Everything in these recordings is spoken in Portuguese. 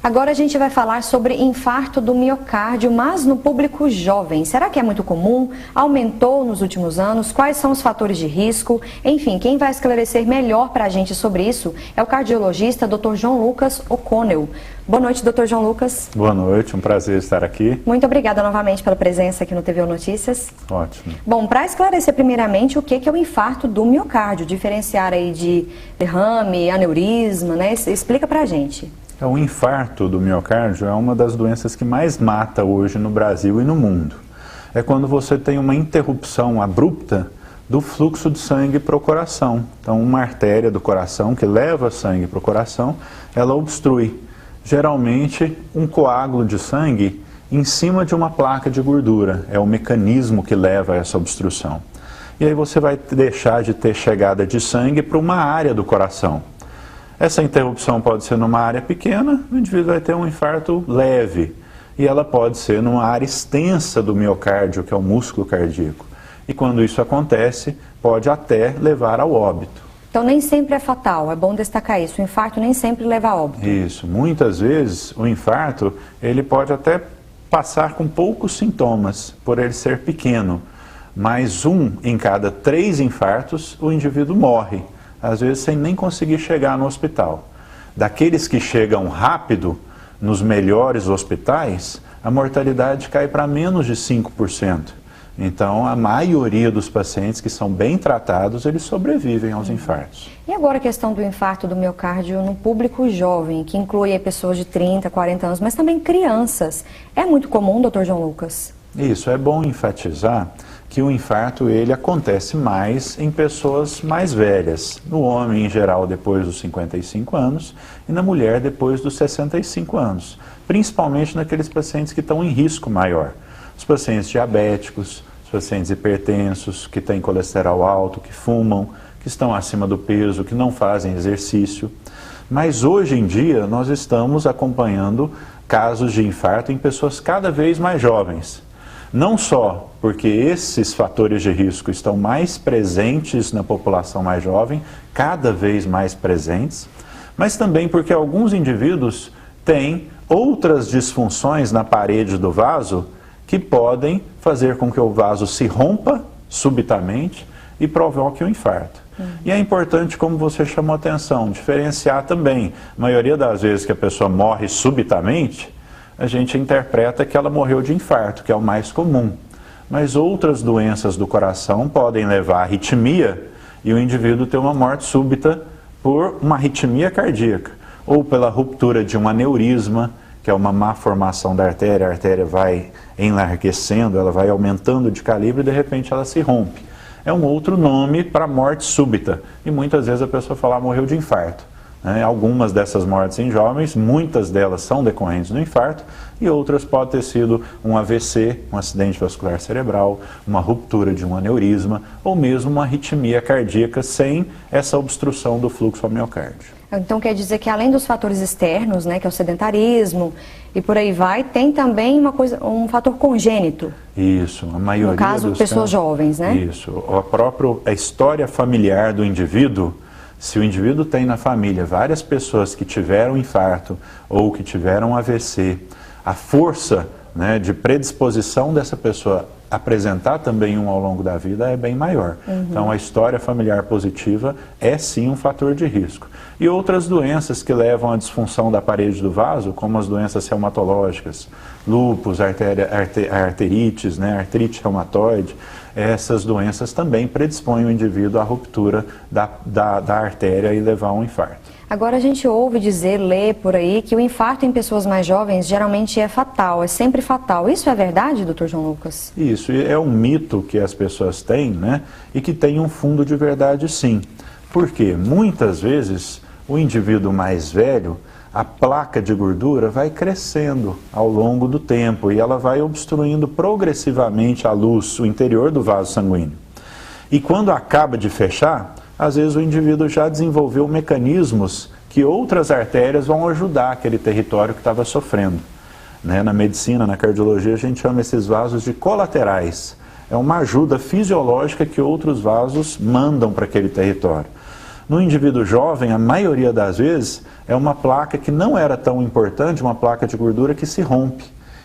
Agora a gente vai falar sobre infarto do miocárdio, mas no público jovem. Será que é muito comum? Aumentou nos últimos anos? Quais são os fatores de risco? Enfim, quem vai esclarecer melhor para a gente sobre isso é o cardiologista Dr. João Lucas O'Connell. Boa noite, Dr. João Lucas. Boa noite, um prazer estar aqui. Muito obrigada novamente pela presença aqui no TVU Notícias. Ótimo. Bom, para esclarecer primeiramente o que é o infarto do miocárdio, diferenciar aí de derrame, aneurisma, né? Explica para a gente. O infarto do miocárdio é uma das doenças que mais mata hoje no Brasil e no mundo. É quando você tem uma interrupção abrupta do fluxo de sangue para o coração. Então, uma artéria do coração que leva sangue para o coração, ela obstrui. Geralmente, um coágulo de sangue em cima de uma placa de gordura. É o mecanismo que leva a essa obstrução. E aí você vai deixar de ter chegada de sangue para uma área do coração. Essa interrupção pode ser numa área pequena, o indivíduo vai ter um infarto leve. E ela pode ser numa área extensa do miocárdio, que é o músculo cardíaco. E quando isso acontece, pode até levar ao óbito. Então nem sempre é fatal, é bom destacar isso. O infarto nem sempre leva a óbito. Isso. Muitas vezes o infarto, ele pode até passar com poucos sintomas, por ele ser pequeno. Mas 1 em cada 3 infartos, o indivíduo morre. Às vezes sem nem conseguir chegar no hospital. Daqueles que chegam rápido, nos melhores hospitais, a mortalidade cai para menos de 5%. Então, a maioria dos pacientes que são bem tratados, eles sobrevivem aos infartos. E agora a questão do infarto do miocárdio no público jovem, que inclui pessoas de 30, 40 anos, mas também crianças. É muito comum, Dr. João Lucas? Isso, é bom enfatizar que o infarto ele acontece mais em pessoas mais velhas. No homem, em geral, depois dos 55 anos e na mulher, depois dos 65 anos. Principalmente naqueles pacientes que estão em risco maior. Os pacientes diabéticos, os pacientes hipertensos, que têm colesterol alto, que fumam, que estão acima do peso, que não fazem exercício. Mas hoje em dia nós estamos acompanhando casos de infarto em pessoas cada vez mais jovens. Não só porque esses fatores de risco estão mais presentes na população mais jovem, cada vez mais presentes, mas também porque alguns indivíduos têm outras disfunções na parede do vaso que podem fazer com que o vaso se rompa subitamente e provoque um infarto. E é importante, como você chamou a atenção, diferenciar também. A maioria das vezes que a pessoa morre subitamente, a gente interpreta que ela morreu de infarto, que é o mais comum. Mas outras doenças do coração podem levar à arritmia e o indivíduo ter uma morte súbita por uma arritmia cardíaca, ou pela ruptura de um aneurisma, que é uma má formação da artéria, a artéria vai enlarguecendo, ela vai aumentando de calibre e de repente ela se rompe. É um outro nome para morte súbita e muitas vezes a pessoa fala, morreu de infarto. Algumas dessas mortes em jovens, muitas delas são decorrentes do infarto e outras podem ter sido um AVC, um acidente vascular cerebral, uma ruptura de um aneurisma ou mesmo uma arritmia cardíaca sem essa obstrução do fluxo ao miocárdio. Então quer dizer que além dos fatores externos, né, que é o sedentarismo e por aí vai, tem também um fator congênito. Isso, a maioria no caso, dos pessoas jovens, né? Isso, a história familiar do indivíduo. Se o indivíduo tem na família várias pessoas que tiveram infarto ou que tiveram AVC, a força, né, de predisposição dessa pessoa apresentar também ao longo da vida é bem maior. Então a história familiar positiva é sim um fator de risco. E outras doenças que levam à disfunção da parede do vaso, como as doenças reumatológicas, lúpus, arterites, né, artrite reumatoide, essas doenças também predispõem o indivíduo à ruptura da artéria e levar a um infarto. Agora a gente ouve dizer, lê por aí, que o infarto em pessoas mais jovens geralmente é fatal, é sempre fatal. Isso é verdade, Dr. João Lucas? Isso, é um mito que as pessoas têm, né? E que tem um fundo de verdade sim. Por quê? Muitas vezes o indivíduo mais velho, a placa de gordura vai crescendo ao longo do tempo e ela vai obstruindo progressivamente a luz, o interior do vaso sanguíneo. E quando acaba de fechar, às vezes o indivíduo já desenvolveu mecanismos que outras artérias vão ajudar aquele território que estava sofrendo. Na medicina, na cardiologia, a gente chama esses vasos de colaterais. É uma ajuda fisiológica que outros vasos mandam para aquele território. No indivíduo jovem, a maioria das vezes, é uma placa que não era tão importante, uma placa de gordura que se rompe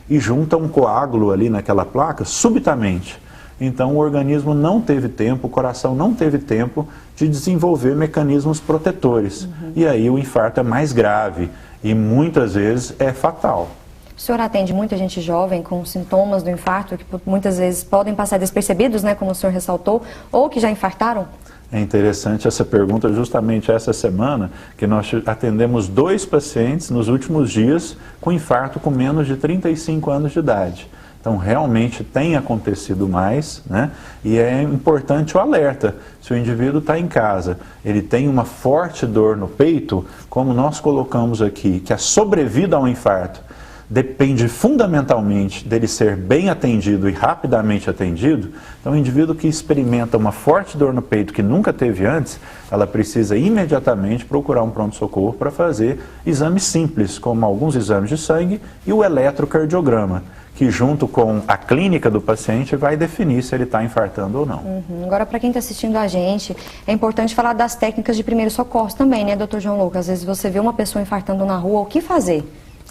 e junta um coágulo ali naquela placa subitamente. Então o organismo não teve tempo, o coração não teve tempo de desenvolver mecanismos protetores. E aí o infarto é mais grave e muitas vezes é fatal. O senhor atende muita gente jovem com sintomas do infarto que muitas vezes podem passar despercebidos, né, como o senhor ressaltou, ou que já infartaram? É interessante essa pergunta, justamente essa semana, que nós atendemos 2 pacientes nos últimos dias com infarto com menos de 35 anos de idade. Então, realmente tem acontecido mais, né? E é importante o alerta. Se o indivíduo está em casa, ele tem uma forte dor no peito, como nós colocamos aqui, que a sobrevida ao infarto depende fundamentalmente dele ser bem atendido e rapidamente atendido. Então, o indivíduo que experimenta uma forte dor no peito que nunca teve antes, ela precisa imediatamente procurar um pronto-socorro para fazer exames simples, como alguns exames de sangue e o eletrocardiograma, que junto com a clínica do paciente vai definir se ele está infartando ou não. Agora, para quem está assistindo a gente, é importante falar das técnicas de primeiro socorro também, né, doutor João Lucas? Às vezes você vê uma pessoa infartando na rua, o que fazer?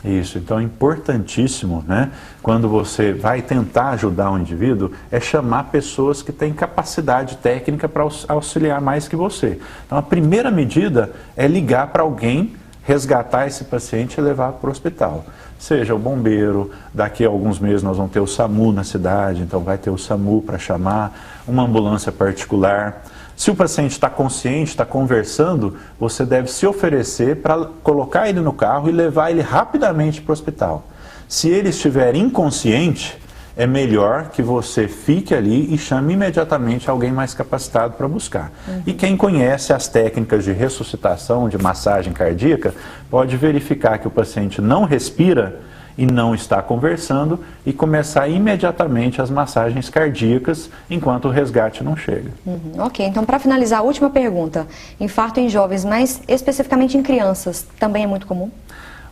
Isso, então é importantíssimo, né, quando você vai tentar ajudar um indivíduo, é chamar pessoas que têm capacidade técnica para auxiliar mais que você. Então a primeira medida é ligar para alguém, resgatar esse paciente e levar para o hospital. Seja o bombeiro, daqui a alguns meses nós vamos ter o SAMU na cidade, então vai ter o SAMU para chamar, uma ambulância particular. Se o paciente está consciente, está conversando, você deve se oferecer para colocar ele no carro e levar ele rapidamente para o hospital. Se ele estiver inconsciente, é melhor que você fique ali e chame imediatamente alguém mais capacitado para buscar. E quem conhece as técnicas de ressuscitação, de massagem cardíaca, pode verificar que o paciente não respira e não está conversando e começar imediatamente as massagens cardíacas enquanto o resgate não chega. Ok, então para finalizar, a última pergunta. Infarto em jovens, mas especificamente em crianças, também é muito comum?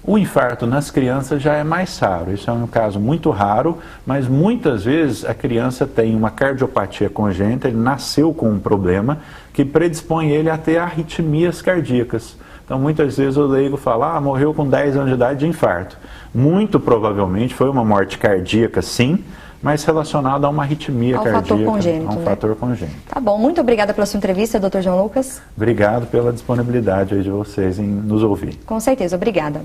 O infarto nas crianças já é mais raro, isso é um caso muito raro, mas muitas vezes a criança tem uma cardiopatia congênita, ele nasceu com um problema que predispõe ele a ter arritmias cardíacas. Então muitas vezes o leigo fala, morreu com 10 anos de idade de infarto. Muito provavelmente foi uma morte cardíaca, sim, mas relacionada a uma arritmia cardíaca, fator congênito, a um fator congênito. Tá bom, muito obrigada pela sua entrevista, doutor João Lucas. Obrigado pela disponibilidade aí de vocês em nos ouvir. Com certeza, obrigada.